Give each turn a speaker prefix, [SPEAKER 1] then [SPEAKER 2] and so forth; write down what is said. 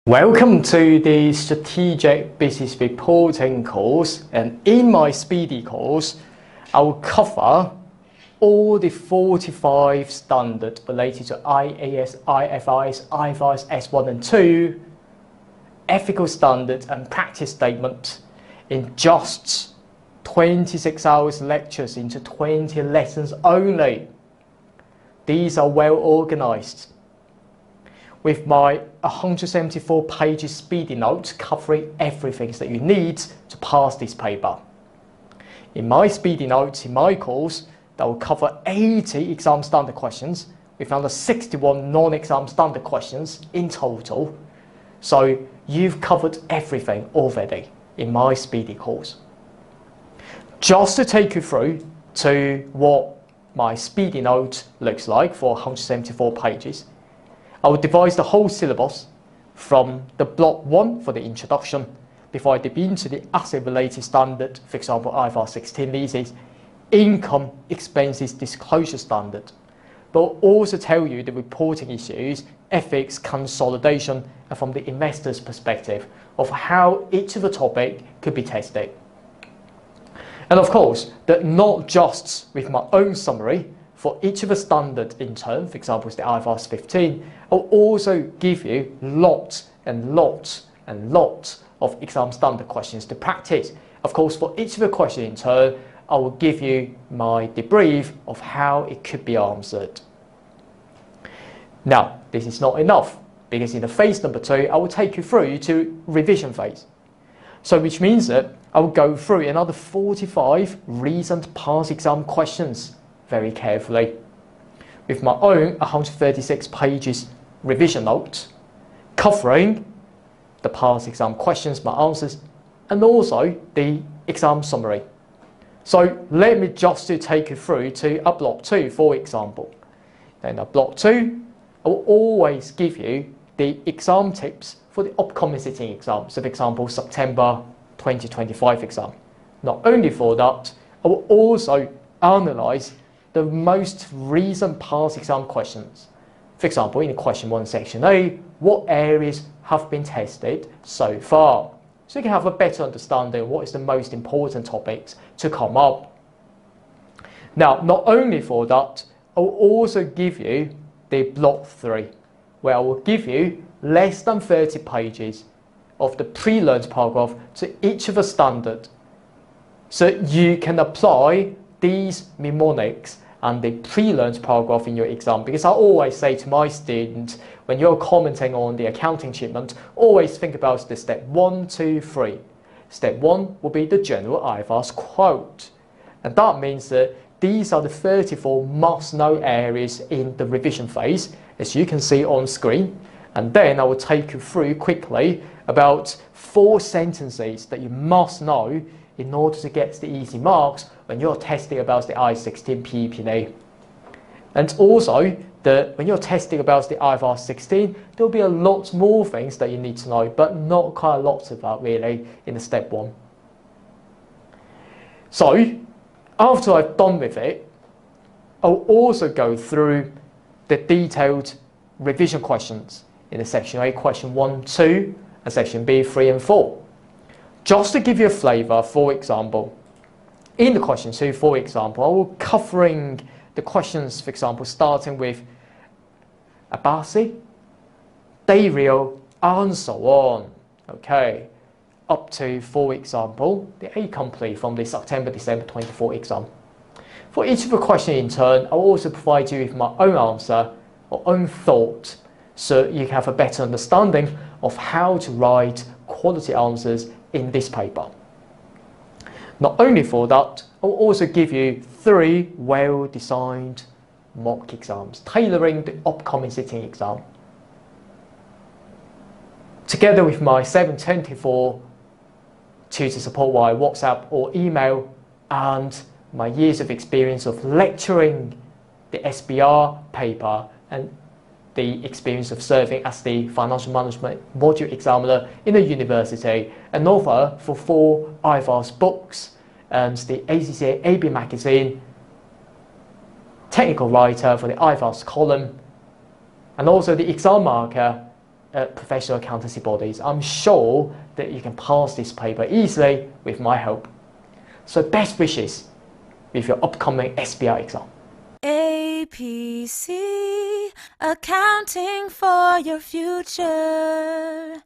[SPEAKER 1] Welcome to the Strategic Business Reporting course, and in my speedy course I will cover all the 45 standards related to IAS, IFRS, IFRS S1 and 2, ethical standards and practice statement in just 26 hours lectures into 20 lessons only. These are well organized, with my 174 pages speedy notes covering everything that you need to pass this paper. In my speedy notes in my course, that will cover 80 exam standard questions with another 61 non-exam standard questions in total. So you've covered everything already in my speedy course. Just to take you through to what my speedy note looks like for 174 pages, I will devise the whole syllabus from the block 1 for the introduction before I dip into the asset-related standard, for example IFRS 16 leases, income expenses disclosure standard, but I'll also tell you the reporting issues, ethics, consolidation, and from the investor's perspective of how each of the topic could be tested. And of course, that not just with my own summary for each of the standard in turn, for example, the IFRS 15, I'll also give you lots and lots and lots of exam standard questions to practice. Of course, for each of the questions in turn, I will give you my debrief of how it could be answered. Now, this is not enough, because in the phase number 2, I will take you through to revision phase. So which means that I will go through another 45 recent past exam questions very carefully, with my own 136 pages revision notes, covering the past exam questions, my answers, and also the exam summary. So let me just take you through to a block 2, for example. Then a block 2, I will always give you the exam tips for the upcoming sitting exam. So for example, September 2025 exam. Not only for that, I will also analyze the most recent past exam questions. For example, in question 1 section A, what areas have been tested so far? So you can have a better understanding of what is the most important topics to come up. Now, not only for that, I will also give you the block 3, where I will give you less than 30 pages of the pre-learned paragraph to each of the standard, so you can apply these mnemonics and the pre-learned paragraph in your exam. Because I always say to my students, when you're commenting on the accounting treatment, always think about the step 1, 2, 3. Step 1 will be the general IFRS quote. And that means that these are the 34 must-know areas in the revision phase, as you can see on screen. And then I will take you through quickly about 4 sentences that you must know in order to get the easy marks when you're testing about the I-16 PEPA. And also, when you're testing about the IFRS 16, there'll be a lot more things that you need to know, but not quite a lot of that really in the step 1. So, after I've done with it, I'll also go through the detailed revision questions in the section A, question 1, 2, and section B, 3 and 4. Just to give you a flavour, for example, in the question 2, for example, I will be covering the questions, for example, starting with ACCA, day real, and so on. Okay, up to, for example, the A complete from the September-December 24 exam. For each of the questions in turn, I will also provide you with my own answer or own thought, so you can have a better understanding of how to write quality answers in this paper. Not only for that, I will also give you 3 well-designed mock exams, tailoring the upcoming sitting exam. Together with my 724 tutor support via WhatsApp or email, and my years of experience of lecturing the SBR paper and the experience of serving as the financial management module examiner in a university, an author for 4 IFRS books, and the ACCA AB magazine, technical writer for the IFRS column, and also the exam marker professional accountancy bodies. I'm sure that you can pass this paper easily with my help. So best wishes with your upcoming SBR exam.
[SPEAKER 2] APC, accounting for your future.